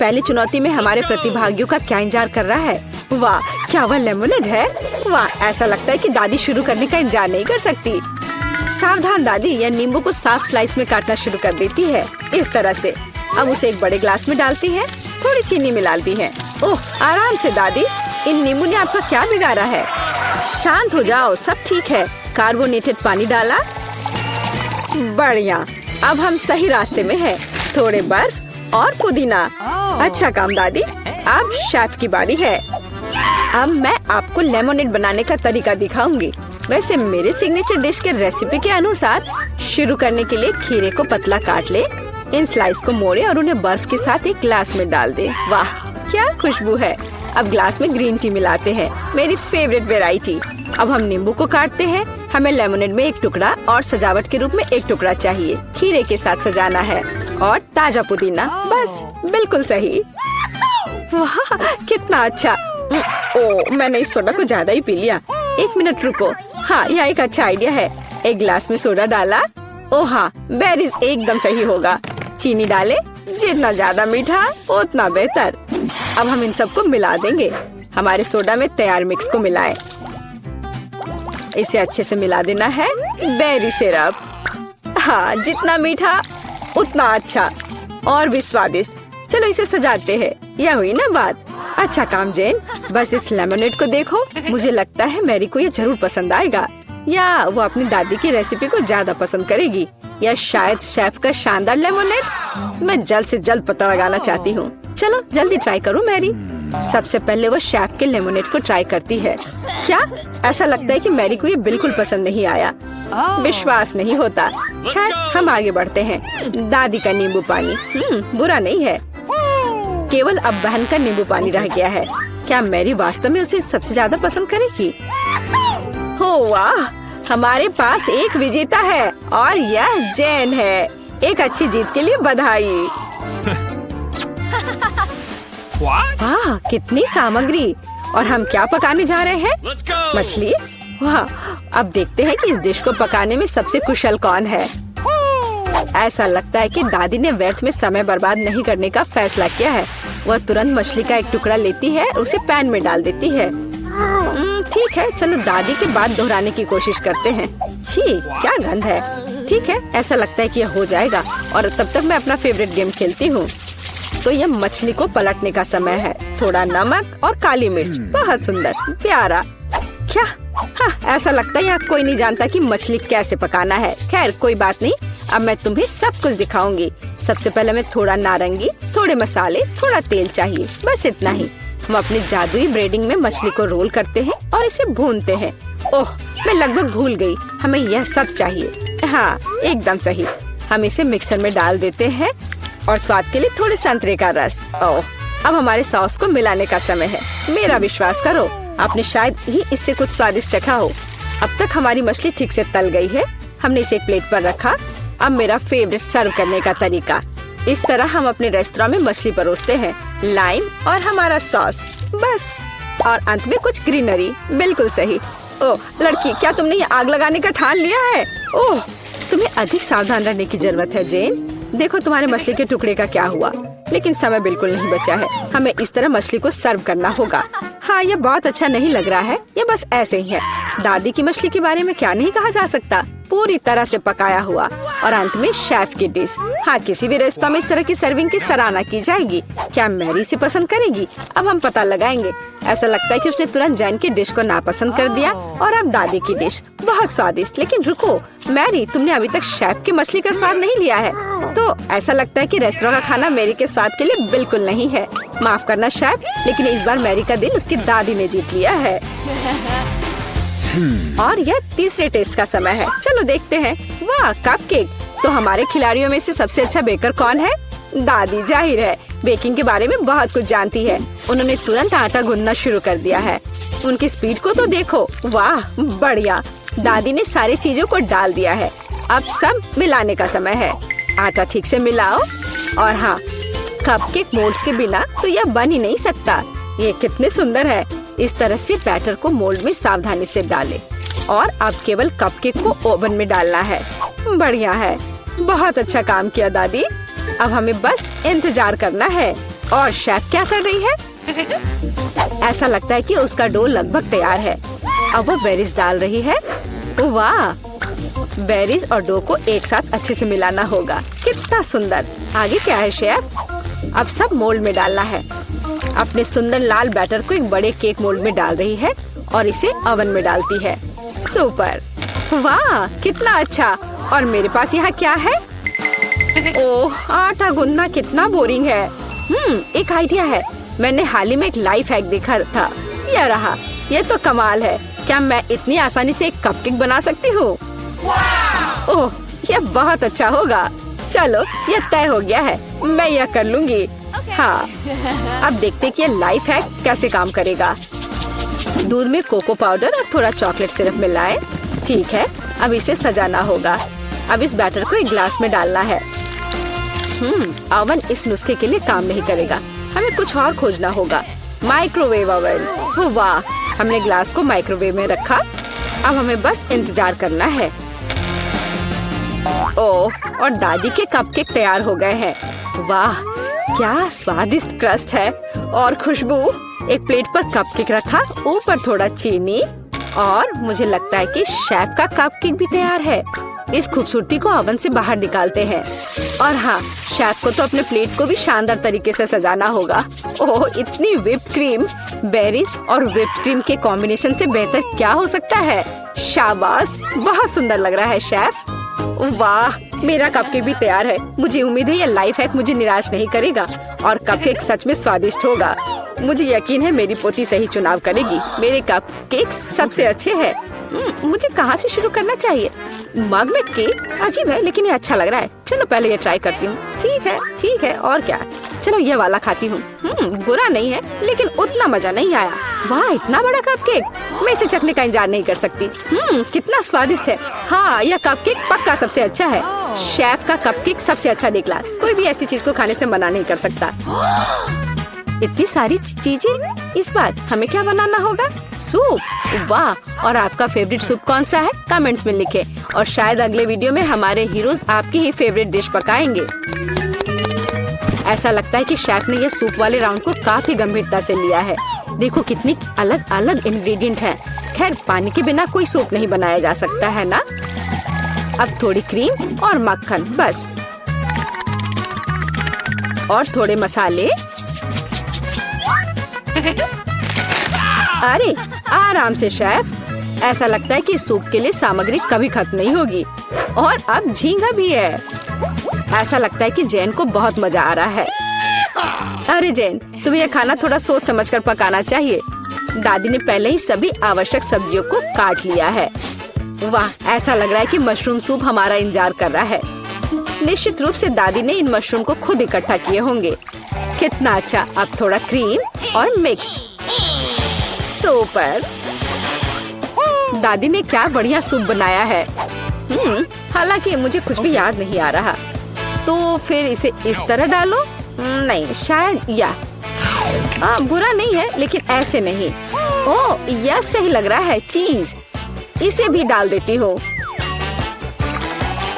पहली चुनौती में हमारे प्रतिभागियों का क्या इंतजार कर रहा है। वाह, क्या वह लेमोनेड है? वाह, ऐसा लगता है कि दादी शुरू करने का इंतजार नहीं कर सकती। सावधान दादी, यह नींबू को साफ स्लाइस में काटना शुरू कर देती है। इस तरह से अब उसे एक बड़े ग्लास में डालती है, थोड़ी चीनी मिलाती है। ओह, आराम से दादी, इन नींबू ने आपका क्या बिगाड़ा है? शांत हो जाओ, सब ठीक है। कार्बोनेटेड पानी डाला, बढ़िया। अब हम सही रास्ते में हैं। थोड़े बर्फ और पुदीना। अच्छा काम दादी। अब शेफ की बारी है। अब मैं आपको लेमोनेड बनाने का तरीका दिखाऊंगी। वैसे मेरे सिग्नेचर डिश के रेसिपी के अनुसार शुरू करने के लिए खीरे को पतला काट ले, इन स्लाइस को मोड़े और उन्हें बर्फ के साथ एक ग्लास में डाल दे। वाह, क्या खुशबू है। अब ग्लास में ग्रीन टी मिलाते हैं, मेरी फेवरेट वेराइटी। अब हम नींबू को काटते हैं। हमें लेमोनेड में एक टुकड़ा और सजावट के रूप में एक टुकड़ा चाहिए। खीरे के साथ सजाना है और ताजा पुदीना। बस बिल्कुल सही। वाह, कितना अच्छा। ओह, मैंने इस सोडा को ज्यादा ही पी लिया। एक मिनट रुको। हाँ, यह एक अच्छा आइडिया है। एक ग्लास में सोडा डाला। ओह हाँ, बेरीज एकदम सही होगा। चीनी डाले, जितना ज्यादा मीठा उतना बेहतर। अब हम इन सबको मिला देंगे। हमारे सोडा में तैयार मिक्स को मिलाएं। इसे अच्छे से मिला देना है। बेरी सिरप, हाँ, जितना मीठा उतना अच्छा और भी स्वादिष्ट। चलो इसे सजाते हैं। यह हुई ना बात। अच्छा काम जेन। बस इस लेमोनेड को देखो, मुझे लगता है मैरी को ये जरूर पसंद आएगा, या वो अपनी दादी की रेसिपी को ज्यादा पसंद करेगी, या शायद शेफ का शानदार लेमोनेड। मैं जल्द से जल्द पता लगाना चाहती हूँ। चलो जल्दी ट्राई करो मैरी। सबसे पहले वो शेफ के लेमोनेड को ट्राई करती है। क्या? ऐसा लगता है कि मैरी को ये बिल्कुल पसंद नहीं आया। विश्वास नहीं होता। खैर, हम आगे बढ़ते हैं। दादी का नींबू पानी बुरा नहीं है। केवल अब बहन का नींबू पानी रह गया है। क्या मैरी वास्तव में उसे सबसे ज्यादा पसंद करेगी? हो वाह, हमारे पास एक विजेता है और यह जेन है। एक अच्छी जीत के लिए बधाई। वाह, कितनी सामग्री। और हम क्या पकाने जा रहे हैं? मछली। वाह, अब देखते हैं कि इस डिश को पकाने में सबसे कुशल कौन है। ऐसा लगता है कि दादी ने व्यर्थ में समय बर्बाद नहीं करने का फैसला किया है। वह तुरंत मछली का एक टुकड़ा लेती है, उसे पैन में डाल देती है। ठीक है, चलो दादी की बात दोहराने की कोशिश करते हैं। छी, क्या गंध है। ठीक है, ऐसा लगता है कि यह हो जाएगा और तब तक मैं अपना फेवरेट गेम खेलती हूँ। तो यह मछली को पलटने का समय है। थोड़ा नमक और काली मिर्च। बहुत सुंदर, प्यारा। क्या? हाँ, ऐसा लगता है यहाँ कोई नहीं जानता कि मछली कैसे पकाना है। खैर कोई बात नहीं, अब मैं तुम्हें सब कुछ दिखाऊंगी। सबसे पहले मैं थोड़ा नारंगी, थोड़े मसाले, थोड़ा तेल चाहिए, बस इतना ही। हम अपनी जादुई ब्रेडिंग में मछली को रोल करते हैं और इसे भूनते हैं। ओह, मैं लगभग भूल गई, हमें यह सब चाहिए। हाँ, एकदम सही। हम इसे मिक्सर में डाल देते हैं और स्वाद के लिए थोड़े संतरे का रस। ओह, अब हमारे सॉस को मिलाने का समय है। मेरा विश्वास करो, आपने शायद ही इससे कुछ स्वादिष्ट चखा हो। अब तक हमारी मछली ठीक से तल गई है। हमने इसे एक प्लेट पर रखा। अब मेरा फेवरेट सर्व करने का तरीका। इस तरह हम अपने रेस्तरां में मछली परोसते हैं। लाइम और हमारा सॉस, बस। और अंत में कुछ ग्रीनरी। बिल्कुल सही। ओह लड़की, क्या तुमने ये आग लगाने का ठान लिया है? ओह, तुम्हें अधिक सावधान रहने की जरूरत है जेन। देखो तुम्हारे मछली के टुकड़े का क्या हुआ। लेकिन समय बिल्कुल नहीं बचा है। हमें इस तरह मछली को सर्व करना होगा। हाँ, यह बहुत अच्छा नहीं लग रहा है। ये बस ऐसे ही है। दादी की मछली के बारे में क्या नहीं कहा जा सकता। पूरी तरह से पकाया हुआ और अंत में शेफ की डिश। हाँ, किसी भी रेस्तरां में इस तरह की सर्विंग की सराहना की जाएगी। क्या मैरी से पसंद करेगी? अब हम पता लगाएंगे। ऐसा लगता है कि उसने तुरंत जैन की डिश को नापसंद कर दिया और अब दादी की डिश। बहुत स्वादिष्ट। लेकिन रुको मैरी, तुमने अभी तक शेफ की मछली का स्वाद नहीं लिया है। तो ऐसा लगता है कि रेस्तरां का खाना मैरी के स्वाद के लिए बिल्कुल नहीं है। माफ करना शेफ, लेकिन इस बार मैरी का दिल उसकी दादी ने जीत लिया है। और यह तीसरे टेस्ट का समय है। चलो देखते हैं। वाह, कपकेक। तो हमारे खिलाड़ियों में से सबसे अच्छा बेकर कौन है? दादी, जाहिर है। बेकिंग के बारे में बहुत कुछ जानती है। उन्होंने तुरंत आटा गूंदना शुरू कर दिया है। उनकी स्पीड को तो देखो। वाह, बढ़िया। दादी ने सारी चीजों को डाल दिया है। अब सब मिलाने का समय है। आटा ठीक से मिलाओ। और हाँ, कपकेक मोल्ड्स के बिना तो यह बन ही नहीं सकता। ये कितने सुंदर है। इस तरह से बैटर को मोल्ड में सावधानी से डालें और अब केवल कपकेक को ओवन में डालना है। बढ़िया है, बहुत अच्छा काम किया दादी। अब हमें बस इंतजार करना है। और शेफ क्या कर रही है? ऐसा लगता है कि उसका डो लगभग तैयार है। अब वो बेरीज डाल रही है। वाह, बेरीज और डो को एक साथ अच्छे से मिलाना होगा। कितना सुंदर। आगे क्या है शेफ? अब सब मोल्ड में डालना है। अपने सुंदर लाल बैटर को एक बड़े केक मोल्ड में डाल रही है और इसे ओवन में डालती है। सुपर, वाह कितना अच्छा। और मेरे पास यहाँ क्या है? ओह, आटा गूंदना कितना बोरिंग है। एक आइडिया है। मैंने हाल ही में एक लाइफ हैक देखा था। यह रहा। यह तो कमाल है। क्या मैं इतनी आसानी से एक कपकेक बना सकती हूँ? ओह, यह बहुत अच्छा होगा। चलो, यह तय हो गया है। मैं यह कर लूंगी। हाँ, अब देखते कि यह लाइफ हैक कैसे काम करेगा। दूध में कोको पाउडर और थोड़ा चॉकलेट सिरप मिलाएं। ठीक है, अब इसे सजाना होगा। अब इस बैटर को एक ग्लास में डालना है। ओवन इस नुस्खे के लिए काम नहीं करेगा। हमें कुछ और खोजना होगा। Microwave oven. वाह, हमने ग्लास को माइक्रोवेव में रखा। अब हमें बस इंतजार करना है। ओह, और दादी के कपकेक तैयार हो गए हैं। वाह, क्या स्वादिष्ट क्रस्ट है और खुशबू। एक प्लेट पर कपकेक रखा, ऊपर थोड़ा चीनी और मुझे लगता है कि शेफ का कपकेक भी तैयार है। इस खूबसूरती को ओवन से बाहर निकालते हैं। और हाँ, शेफ को तो अपने प्लेट को भी शानदार तरीके से सजाना होगा। ओह, इतनी व्हिप्ड क्रीम। बेरीज और व्हिप्ड क्रीम के कॉम्बिनेशन से बेहतर क्या हो सकता है? शाबाश, बहुत सुंदर लग रहा है शेफ। वाह, मेरा कपकेक भी तैयार है। मुझे उम्मीद है यह लाइफ हैक मुझे निराश नहीं करेगा और कपकेक सच में स्वादिष्ट होगा। मुझे यकीन है मेरी पोती सही चुनाव करेगी। मेरे कपकेक सबसे अच्छे हैं। मुझे कहाँ से शुरू करना चाहिए? मग में केक अजीब है, लेकिन ये अच्छा लग रहा है। चलो पहले ये ट्राई करती हूँ। ठीक है, और क्या? चलो ये वाला खाती हूँ। बुरा नहीं है, लेकिन उतना मजा नहीं आया। वाह, इतना बड़ा कपकेक। मैं इसे चखने का इंतजार नहीं कर सकती। कितना स्वादिष्ट है। हाँ, यह कपकेक पक्का सबसे अच्छा है। शेफ का कपकेक सबसे अच्छा निकला। कोई भी ऐसी चीज को खाने से मना नहीं कर सकता। इतनी सारी चीजें। इस बार हमें क्या बनाना होगा? सूप। वाह, और आपका फेवरेट सूप कौन सा है? कमेंट्स में लिखें। और शायद अगले वीडियो में हमारे हीरोज आपकी ही फेवरेट डिश पकाएंगे। ऐसा लगता है कि शेफ ने यह सूप वाले राउंड को काफी गंभीरता से लिया है। देखो कितनी अलग अलग इंग्रेडिएंट हैं। खैर, पानी के बिना कोई सूप नहीं बनाया जा सकता है ना। अब थोड़ी क्रीम और मक्खन बस, और थोड़े मसाले। अरे आराम से शेफ। ऐसा लगता है कि सूप के लिए सामग्री कभी खत्म नहीं होगी। और अब झींगा भी है। ऐसा लगता है कि जैन को बहुत मजा आ रहा है। अरे जैन, तुम्हें यह खाना थोड़ा सोच समझकर पकाना चाहिए। दादी ने पहले ही सभी आवश्यक सब्जियों को काट लिया है। वाह, ऐसा लग रहा है कि मशरूम सूप हमारा इंतजार कर रहा है। निश्चित रूप से दादी ने इन मशरूम को खुद इकट्ठा किए होंगे। कितना अच्छा। अब थोड़ा क्रीम और मिक्स। सुपर। दादी ने क्या बढ़िया सूप बनाया है। हालांकि मुझे कुछ भी याद नहीं आ रहा। तो फिर इसे इस तरह डालो। नहीं, शायद बुरा नहीं है, लेकिन ऐसे नहीं। ओह, यह सही लग रहा है। चीज इसे भी डाल देती हूँ।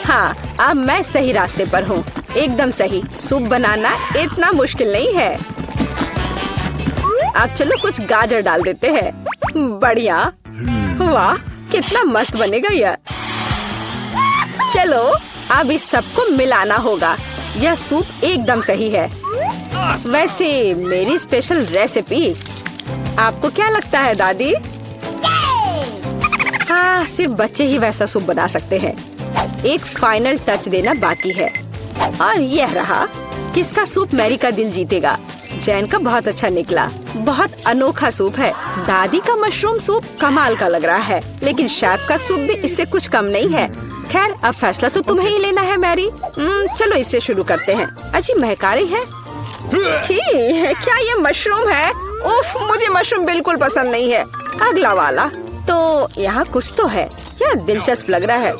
हाँ, अब मैं सही रास्ते पर हूँ। एकदम सही। सूप बनाना इतना मुश्किल नहीं है। अब चलो कुछ गाजर डाल देते हैं। बढ़िया। वाह, कितना मस्त बनेगा यह। चलो अब इस सबको मिलाना होगा। यह सूप एकदम सही है। वैसे मेरी स्पेशल रेसिपी। आपको क्या लगता है दादी? हाँ, सिर्फ बच्चे ही वैसा सूप बना सकते हैं। एक फाइनल टच देना बाकी है। और यह रहा। किसका सूप मैरी का दिल जीतेगा? जैन का बहुत अच्छा निकला। बहुत अनोखा सूप है। दादी का मशरूम सूप कमाल का लग रहा है, लेकिन शेफ का सूप भी इससे कुछ कम नहीं है। खैर, अब फैसला तो तुम्हें ही लेना है मैरी। चलो इससे शुरू करते हैं। अच्छी महकारी है। क्या ये मशरूम है? उफ, मुझे मशरूम बिल्कुल पसंद नहीं है। अगला वाला। तो यहाँ कुछ तो है। यह दिलचस्प लग रहा है।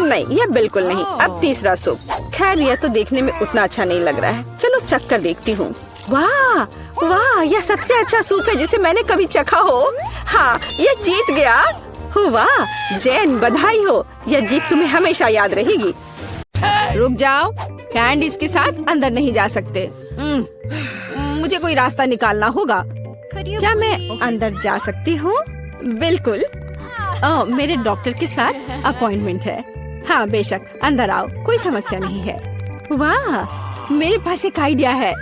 नहीं, यह बिल्कुल नहीं। अब तीसरा सूप। खैर, यह तो देखने में उतना अच्छा नहीं लग रहा है। चलो चख कर देखती हूँ। वाह वाह, यह सबसे अच्छा सूप है जिसे मैंने कभी चखा हो। हाँ, यह जीत गया। वाह जैन, बधाई हो। यह जीत तुम्हें हमेशा याद रहेगी। रुक जाओ, कैंडीज के साथ अंदर नहीं जा सकते। मुझे कोई रास्ता निकालना होगा। क्या मैं अंदर जा सकती हूँ? बिल्कुल। मेरे डॉक्टर के साथ अपॉइंटमेंट है। हाँ बेशक, अंदर आओ, कोई समस्या नहीं है। वाह, मेरे पास एक आइडिया है।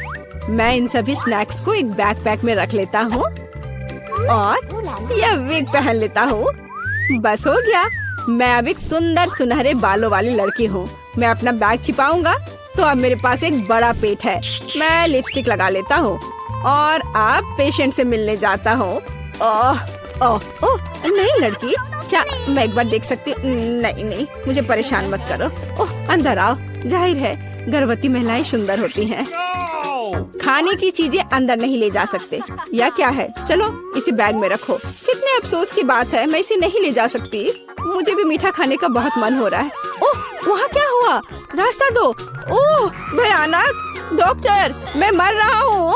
मैं इन सभी स्नैक्स को एक बैकपैक में रख लेता हूँ और यह विग पहन लेता हूँ। बस हो गया, मैं अब एक सुंदर सुनहरे बालों वाली लड़की हूँ। मैं अपना बैग छिपाऊंगा तो अब मेरे पास एक बड़ा पेट है। मैं लिपस्टिक लगा लेता हूँ और अब पेशेंट से मिलने जाता हूँ। ओह ओह ओह, नहीं लड़की, क्या मैं एक बार देख सकती? नहीं नहीं, मुझे परेशान मत करो। ओह, अंदर आओ। जाहिर है गर्भवती महिलाएं सुंदर होती हैं। खाने की चीजें अंदर नहीं ले जा सकते। या क्या है? चलो इसे बैग में रखो। कितने अफसोस की बात है, मैं इसे नहीं ले जा सकती। मुझे भी मीठा खाने का बहुत मन हो रहा है। ओह, वहाँ क्या हुआ? रास्ता दो। ओह भयानक! डॉक्टर, मैं मर रहा हूँ।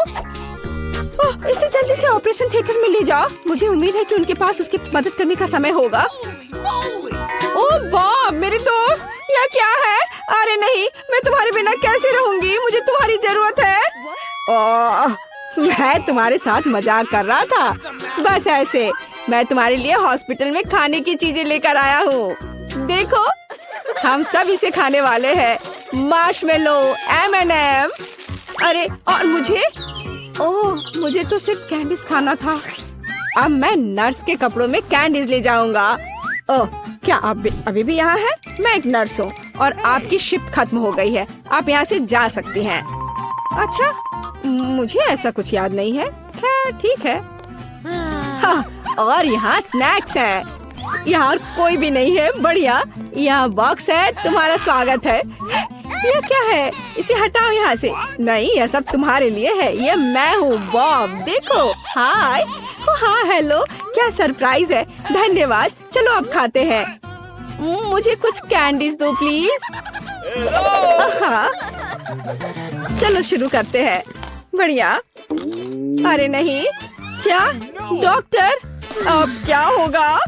इसे जल्दी से ऑपरेशन थिएटर में ले जाओ। मुझे उम्मीद है कि उनके पास उसकी मदद करने का समय होगा। ओह बॉब, मेरे दोस्त, यह क्या है? अरे नहीं, मैं तुम्हारे बिना कैसे रहूंगी? मुझे तुम्हारी जरूरत है। ओह, मैं तुम्हारे साथ मजाक कर रहा था। बस ऐसे, मैं तुम्हारे लिए हॉस्पिटल में खाने की चीजें लेकर आया हूँ। देखो, हम सब इसे खाने वाले हैं। Marshmallow, M&M। अरे और मुझे? ओह, मुझे तो सिर्फ कैंडीज खाना था। अब मैं नर्स के कपड़ों में कैंडीज ले जाऊंगा। ओह, क्या आप अभी भी यहाँ हैं? मैं एक नर्स हूँ और आपकी शिफ्ट खत्म हो गई है। आप यहाँ से जा सकती हैं। अच्छा, मुझे ऐसा कुछ याद नहीं है। खैर ठीक है। हाँ, और यहाँ स्नैक्स हैं। यहाँ और कोई भी नहीं है। बढ़िया, यहाँ बॉक्स है। तुम्हारा स्वागत है। यह क्या है? इसे हटाओ यहाँ से। नहीं, यह सब तुम्हारे लिए है। ये मैं हूँ बॉब। देखो, हाय। हाँ हेलो, क्या सरप्राइज है। धन्यवाद। चलो अब खाते हैं। मुझे कुछ कैंडीज दो प्लीज। हाँ, चलो शुरू करते हैं। बढ़िया। अरे नहीं, क्या डॉक्टर, अब क्या होगा?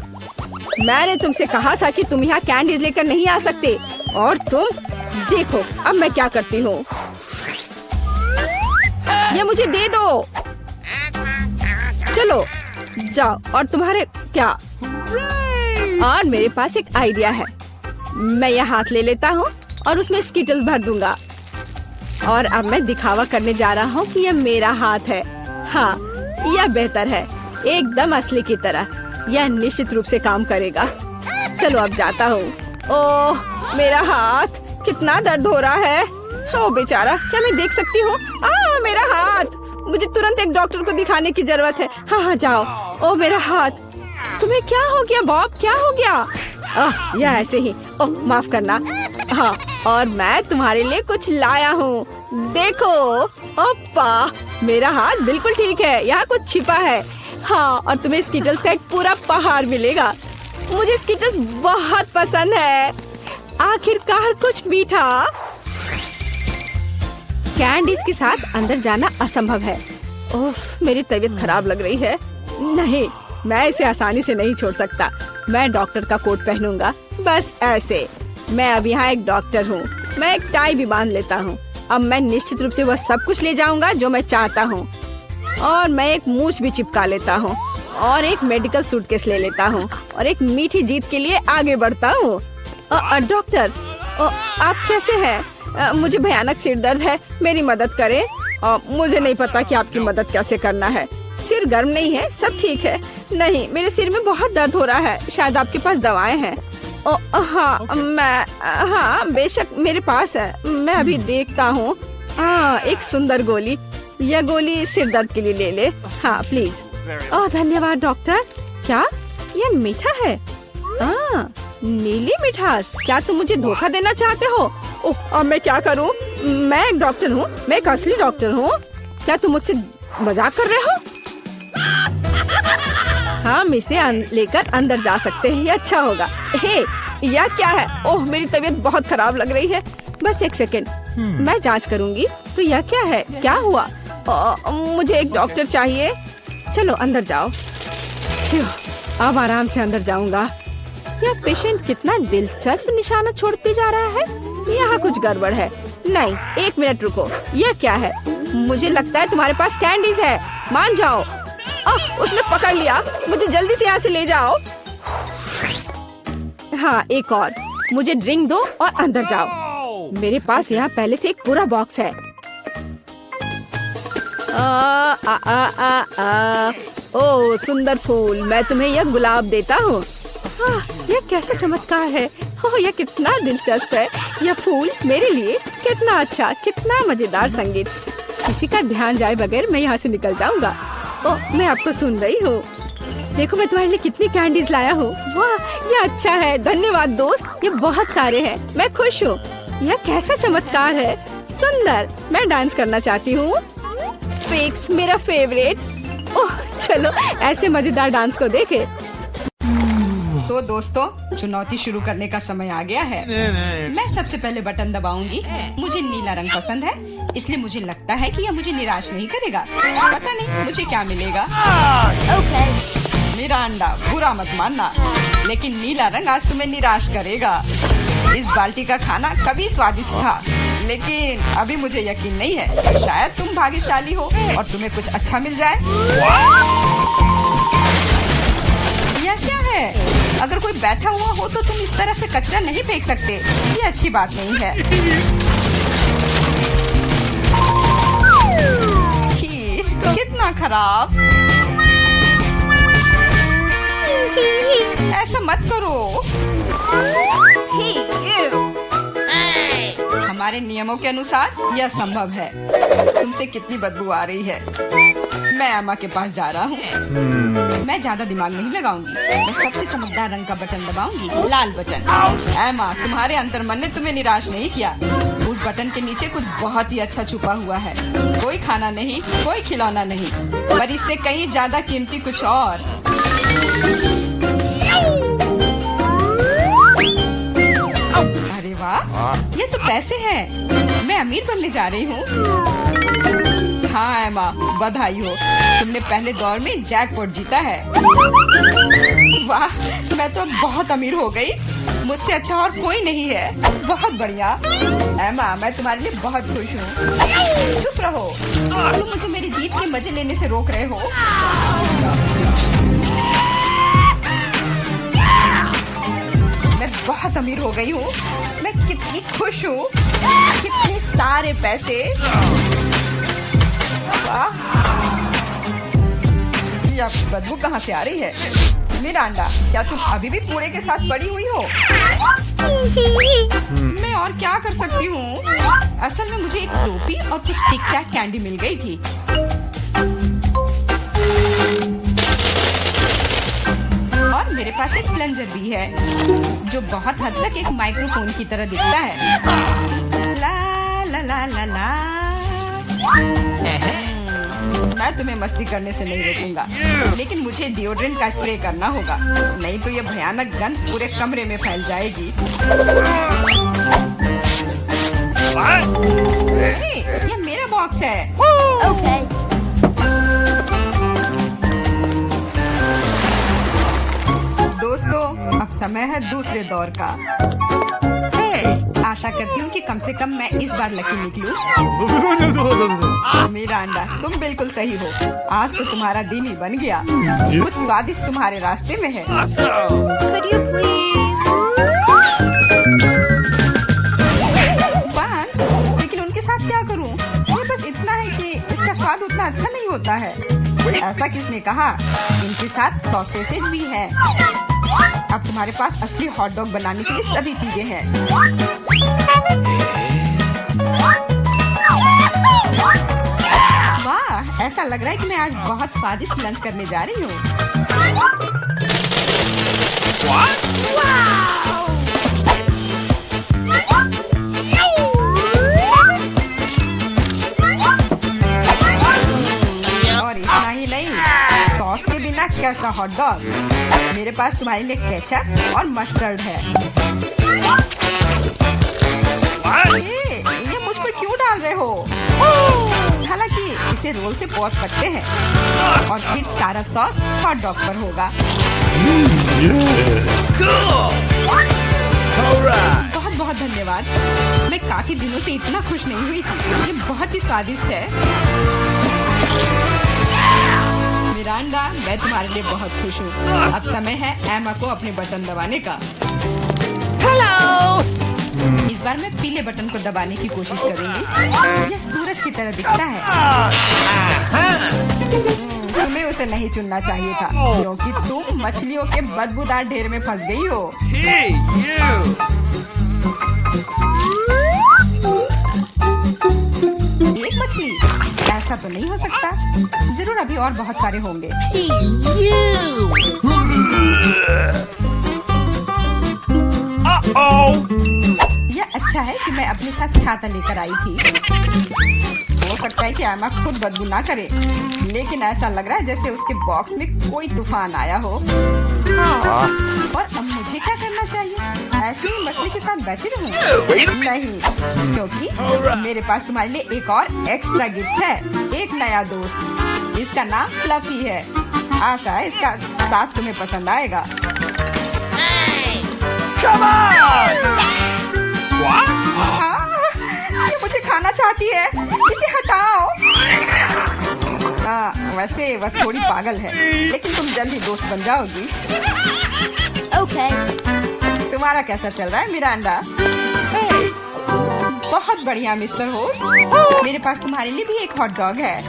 मैंने तुमसे कहा था कि तुम यहाँ कैंडीज लेकर नहीं आ सकते और तुम देखो अब मैं क्या करती हूँ। ये मुझे दे दो। चलो जाओ। और तुम्हारे क्या? और मेरे पास एक आइडिया है। मैं यह हाथ ले लेता हूँ और उसमें स्किटल्स भर दूंगा। और अब मैं दिखावा करने जा रहा हूँ कि यह मेरा हाथ है। हाँ, यह बेहतर है, एकदम असली की तरह। यह निश्चित रूप से काम करेगा। चलो अब जाता हूँ। ओह, मेरा हाथ, कितना दर्द हो रहा है। ओ बेचारा, क्या मैं देख सकती हूँ? मेरा हाथ, मुझे तुरंत एक डॉक्टर को दिखाने की जरूरत है। हाँ हाँ जाओ। ओ मेरा हाथ। तुम्हें क्या हो गया बॉब? क्या हो गया? यह ऐसे ही। ओह माफ करना। हाँ, और मैं तुम्हारे लिए कुछ लाया हूँ। देखो। ओप्पा, मेरा हाथ बिल्कुल ठीक है। यहाँ कुछ छिपा है। हाँ, और तुम्हें स्किटल्स का एक पूरा पहाड़ मिलेगा। मुझे स्किटल्स बहुत पसंद है। आखिरकार कुछ मीठा। कैंडीज के साथ अंदर जाना असंभव है। उफ, मेरी तबीयत खराब लग रही है। नहीं, मैं इसे आसानी से नहीं छोड़ सकता। मैं डॉक्टर का कोट पहनूंगा। बस ऐसे। मैं अब यहाँ एक डॉक्टर हूँ। मैं एक टाई भी बांध लेता हूँ। अब मैं निश्चित रूप से वह सब कुछ ले जाऊंगा जो मैं चाहता हूँ। और मैं एक मूछ भी चिपका लेता हूँ और एक मेडिकल सूटकेस ले लेता हूँ और एक मीठी जीत के लिए आगे बढ़ता हूँ। डॉक्टर, आप कैसे हैं? मुझे भयानक सिर दर्द है, मेरी मदद करें। मुझे नहीं पता कि आपकी मदद कैसे करना है। सिर गर्म नहीं है, सब ठीक है। नहीं, मेरे सिर में बहुत दर्द हो रहा है। शायद आपके पास दवाएं हैं। हाँ बेशक मेरे पास है। मैं अभी देखता हूँ। एक सुंदर गोली। यह गोली सिर दर्द के लिए ले ले। हाँ प्लीज। धन्यवाद डॉक्टर। क्या यह मीठा है? नीली मिठास। क्या तुम मुझे धोखा देना चाहते हो? अब मैं क्या करूं? मैं एक डॉक्टर हूं, मैं एक असली डॉक्टर हूं। क्या तुम मुझसे मजाक कर रहे हो? हम इसे लेकर अंदर जा सकते हैं, ये अच्छा होगा। हे, यह क्या है? ओह, मेरी तबीयत बहुत खराब लग रही है। बस एक सेकेंड, मैं जांच करूंगी। तो यह क्या है? क्या हुआ? मुझे एक डॉक्टर चाहिए। चलो अंदर जाओ। अब आराम से अंदर जाऊंगा। यह पेशेंट कितना दिलचस्प निशाना छोड़ते जा रहा है। यहाँ कुछ गड़बड़ है। नहीं, एक मिनट रुको। यह क्या है? मुझे लगता है तुम्हारे पास कैंडीज है, मान जाओ। उसने पकड़ लिया, मुझे जल्दी से यहाँ से ले जाओ। हाँ, एक और, मुझे ड्रिंक दो और अंदर जाओ। मेरे पास यहाँ पहले से एक पूरा बॉक्स है। ओह सुंदर फूल, मैं तुम्हें यह गुलाब देता हूँ। यह कैसा चमत्कार है। ओह यह कितना दिलचस्प है। यह फूल मेरे लिए कितना अच्छा, कितना मजेदार संगीत। किसी का ध्यान जाए बगैर मैं यहाँ से निकल जाऊंगा। ओह मैं आपको सुन रही हूँ। देखो मैं तुम्हारे लिए कितनी कैंडीज लाया हूँ। वाह यह अच्छा है, धन्यवाद दोस्त। ये बहुत सारे हैं, मैं खुश हूँ। यह कैसा चमत्कार है, सुंदर। मैं डांस करना चाहती हूँ। फिक्स मेरा फेवरेट। ओह चलो ऐसे मजेदार डांस को देखे। तो दोस्तों चुनौती शुरू करने का समय आ गया है। मैं सबसे पहले बटन दबाऊंगी। मुझे नीला रंग पसंद है, इसलिए मुझे लगता है कि यह मुझे निराश नहीं करेगा। पता नहीं मुझे क्या मिलेगा। मेरा अंडा, बुरा मत मानना, लेकिन नीला रंग आज तुम्हें निराश करेगा। इस बाल्टी का खाना कभी स्वादिष्ट था, लेकिन अभी मुझे यकीन नहीं है। शायद तुम भाग्यशाली हो और तुम्हें कुछ अच्छा मिल जाए। यह क्या है? अगर कोई बैठा हुआ हो तो तुम इस तरह से कचरा नहीं फेंक सकते। ये अच्छी बात नहीं है। छी, कितना खराब। ऐसा मत करो। हमारे नियमों के अनुसार यह संभव है। तुमसे कितनी बदबू आ रही है। मैं एमा के पास जा रहा हूँ। मैं ज्यादा दिमाग नहीं लगाऊंगी। मैं सबसे चमकदार रंग का बटन दबाऊंगी, लाल बटन। एमा, तुम्हारे अंतर्मन ने तुम्हें निराश नहीं किया। उस बटन के नीचे कुछ बहुत ही अच्छा छुपा हुआ है। कोई खाना नहीं, कोई खिलौना नहीं, पर इससे कहीं ज्यादा कीमती कुछ और। अरे वाह, ये तो पैसे हैं। मैं अमीर बनने जा रही हूँ। हाँ एमा, बधाई हो, तुमने पहले दौर में जैकपॉट जीता है। वाह, मैं तो बहुत अमीर हो गई। मुझसे अच्छा और कोई नहीं है। बहुत बढ़िया एमा, मैं तुम्हारे लिए बहुत खुश हूँ। चुप रहो, तुम मुझे मेरी जीत के मजे लेने से रोक रहे हो। मैं बहुत अमीर हो गई हूँ। मैं कितनी खुश हूँ। कितने सारे पैसे। यह बदबू कहाँ से आ रही है? मिरांडा, क्या तुम अभी भी कूड़े के साथ पड़ी हुई हो? मैं और क्या कर सकती हूँ? असल में मुझे एक टोपी और कुछ टिक टैक कैंडी मिल गई थी। और मेरे पास एक प्लंजर भी है, जो बहुत हद तक एक माइक्रोफोन की तरह दिखता है। ला ला ला ला ला। मैं तुम्हें मस्ती करने से नहीं रोकूंगा, लेकिन मुझे डिओड्रेंट का स्प्रे करना होगा, नहीं तो ये भयानक गंध पूरे कमरे में फैल जाएगी। ये मेरा बॉक्स है। दोस्तों, अब समय है दूसरे दौर का। आशा करती हूँ कि कम से कम मैं इस बार लकी निकलूं। मिरांडा, तुम बिल्कुल सही हो। आज तो तुम्हारा दिन ही बन गया। कुछ स्वादिष्ट तुम्हारे रास्ते में है। Could you please? बांस, लेकिन उनके साथ क्या करूँ? ये बस इतना है कि इसका स्वाद उतना अच्छा नहीं होता है। ऐसा किसने कहा? इनके साथ सॉसेज भी है। अब तुम्हारे पास असली हॉट डॉग बनाने के लिए सभी चीजें हैं। वाह, ऐसा लग रहा है कि मैं आज बहुत स्वादिष्ट लंच करने जा रही हूँ। और इतना ही नहीं, सॉस के बिना कैसा हॉट डॉग। मेरे पास तुम्हारे लिए केचप और मस्टर्ड है। ये मुझ पर क्यों डाल रहे हो? हालांकि इसे रोल से पोंछ सकते हैं और फिर सारा सॉस हॉट डॉग पर होगा। बहुत बहुत बहुत धन्यवाद। मैं काफी दिनों से इतना खुश नहीं हुई थी। ये बहुत ही स्वादिष्ट है। मिरांडा, मैं तुम्हारे लिए बहुत खुश हूँ। अब समय है एमा को अपने बटन दबाने का। हेलो। इस बार मैं पीले बटन को दबाने की कोशिश करूंगी। यह सूरज की तरह दिखता है। तुम्हें उसे नहीं चुनना चाहिए था, क्योंकि तुम मछलियों के बदबूदार ढेर में फंस गई हो। एक मछली? ऐसा तो नहीं हो सकता। जरूर अभी और बहुत सारे होंगे। यह अच्छा है कि मैं अपने साथ छाता लेकर आई थी। हो सकता है कि एमा खुद बदबू ना करे, लेकिन ऐसा लग रहा है जैसे उसके बॉक्स में कोई तूफान आया हो। और अब मुझे क्या करना चाहिए? ऐसे ही मछली के साथ बैठी रहूं? नहीं, क्योंकि मेरे पास तुम्हारे लिए एक और एक्स्ट्रा गिफ्ट है। एक नया दोस्त। इसका नाम फ्लफी है। आशा है इसका साथ तुम्हें पसंद आएगा। ये मुझे खाना चाहती है। इसे हटाओ। वैसे वह थोड़ी पागल है, लेकिन तुम जल्दी दोस्त बन जाओगी। ओके। तुम्हारा कैसा चल रहा है मिरांडा? बहुत बढ़िया मिस्टर होस्ट। मेरे पास तुम्हारे लिए भी एक हॉट डॉग है।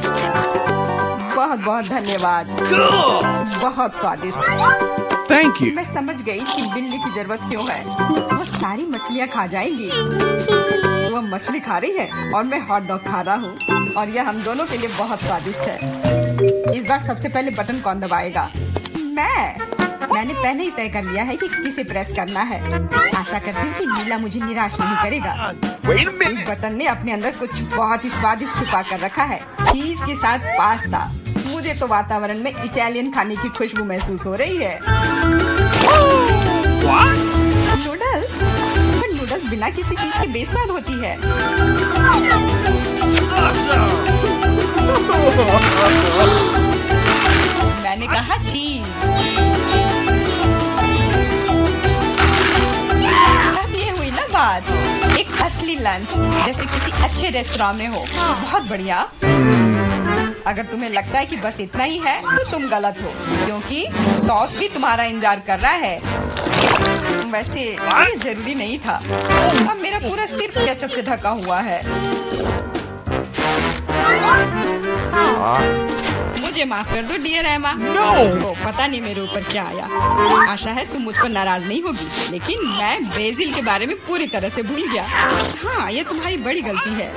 बहुत बहुत धन्यवाद। बहुत स्वादिष्ट। Thank you. मैं समझ गई कि बिल्ली की जरूरत क्यों है। वो सारी मछलियाँ खा जाएंगी। वो मछली खा रही है और मैं हॉट डॉग खा रहा हूँ, और यह हम दोनों के लिए बहुत स्वादिष्ट है। इस बार सबसे पहले बटन कौन दबाएगा? मैंने पहले ही तय कर लिया है कि किसे प्रेस करना है। आशा करती हूँ कि नीला मुझे निराश नहीं करेगा। इस बटन ने अपने अंदर कुछ बहुत ही स्वादिष्ट छुपा कर रखा है। चीज के साथ पास्ता। मुझे तो वातावरण में इटालियन खाने की खुशबू महसूस हो रही है। नूडल्स? पर नूडल्स बिना किसी चीज के बेस्वाद होती है। मैंने कहा चीज। अब ये हुई ना बात। एक असली लंच, जैसे किसी अच्छे रेस्टोरेंट में हो। बहुत बढ़िया। अगर तुम्हें लगता है कि बस इतना ही है, तो तुम गलत हो, क्योंकि सॉस भी तुम्हारा इंतजार कर रहा है। वैसे ये जरूरी नहीं था। अब मेरा पूरा सिर केचप से ढका हुआ है। मुझे माफ कर दो डियर एमा। तो पता नहीं मेरे ऊपर क्या आया। आशा है तुम मुझ पर नाराज नहीं होगी, लेकिन मैं बेसिल के बारे में पूरी तरह से भूल गया। हाँ, ये तुम्हारी बड़ी गलती है।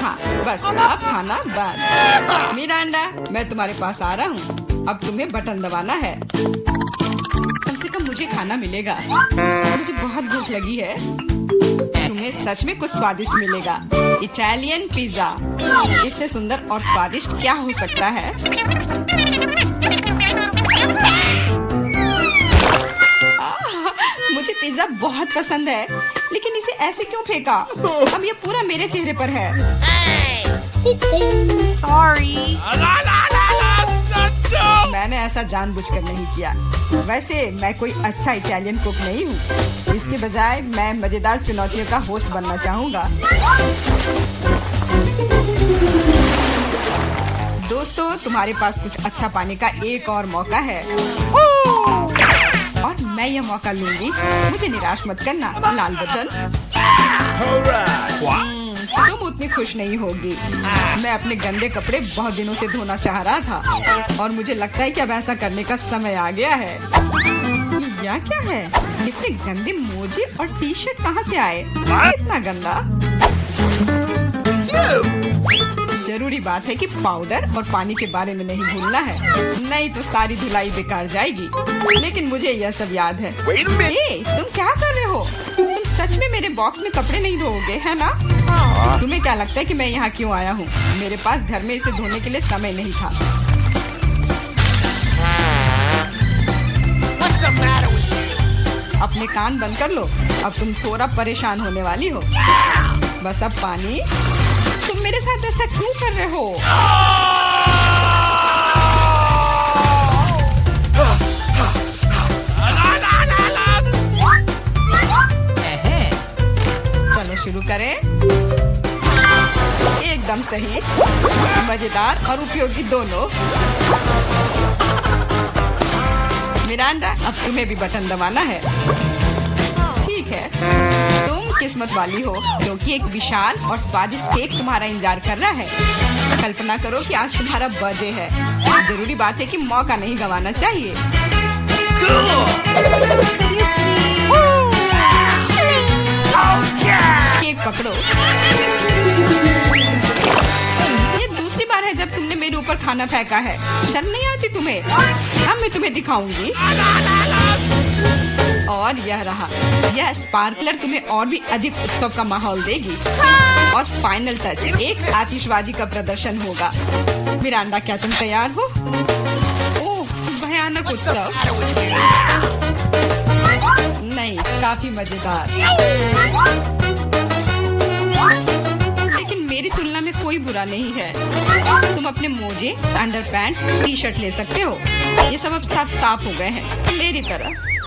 हाँ, बस अब खाना बंद। मिरांडा, मैं तुम्हारे पास आ रहा हूँ। अब तुम्हें बटन दबाना है। कम से कम मुझे खाना मिलेगा। मुझे बहुत भूख लगी है। तुम्हें सच में कुछ स्वादिष्ट मिलेगा। Italian pizza. इससे सुंदर और स्वादिष्ट क्या हो सकता है? मुझे पिज्जा बहुत पसंद है, लेकिन इसे ऐसे क्यों फेंका? अब ये पूरा मेरे चेहरे पर है। Sorry. मैंने ऐसा जानबूझकर नहीं किया। वैसे मैं कोई अच्छा इटालियन कुक नहीं हूँ। इसके बजाय मैं मजेदार चुनौतियों का होस्ट बनना चाहूँगा। दोस्तों, तुम्हारे पास कुछ अच्छा पाने का एक और मौका है, और मैं यह मौका लूंगी। मुझे निराश मत करना। लाल बटन। तुम उतनी खुश नहीं होगी। मैं अपने गंदे कपड़े बहुत दिनों से धोना चाह रहा था, और मुझे लगता है कि अब ऐसा करने का समय आ गया है। यह क्या है? इतने गंदे मोजे और टी शर्ट कहाँ से आए? इतना गंदा। जरूरी बात है कि पाउडर और पानी के बारे में नहीं भूलना है, नहीं तो सारी धुलाई बेकार जाएगी। लेकिन मुझे यह सब याद है। तुम क्या कर रहे हो? तुम सच में मेरे बॉक्स में कपड़े नहीं धोओगे, है ना? तुम्हें क्या लगता है कि मैं यहाँ क्यों आया हूँ? मेरे पास घर में इसे धोने के लिए समय नहीं था। अपने कान बंद कर लो। अब तुम थोड़ा परेशान होने वाली हो। बस अब पानी। तुम मेरे साथ ऐसा क्यों कर रहे हो? सही, मजेदार और उपयोगी दोनों। मिरांडा, अब तुम्हें भी बटन दबाना है। ठीक है, तुम किस्मत वाली हो क्योंकि एक विशाल और स्वादिष्ट केक तुम्हारा इंतजार कर रहा है। कल्पना करो कि आज तुम्हारा बर्थडे है। जरूरी बात है कि मौका नहीं गंवाना चाहिए। केक पकड़ो। ये दूसरी बार है जब तुमने मेरे ऊपर खाना फेंका है। शर्म नहीं आती तुम्हें? अब मैं तुम्हें दिखाऊंगी। और यह रहा, यह स्पार्कलर तुम्हें और भी अधिक उत्सव का माहौल देगी। और फाइनल टच, एक आतिशबाजी का प्रदर्शन होगा। मिरांडा, क्या तुम तैयार हो? ओह, भयानक उत्सव। नहीं, काफी मजेदार। लेकिन मेरी तुलना में कोई बुरा नहीं है। तुम अपने मोजे, अंडरपैंट्स, टी-शर्ट ले सकते हो। ये सब अब साफ हो गए हैं मेरी तरह।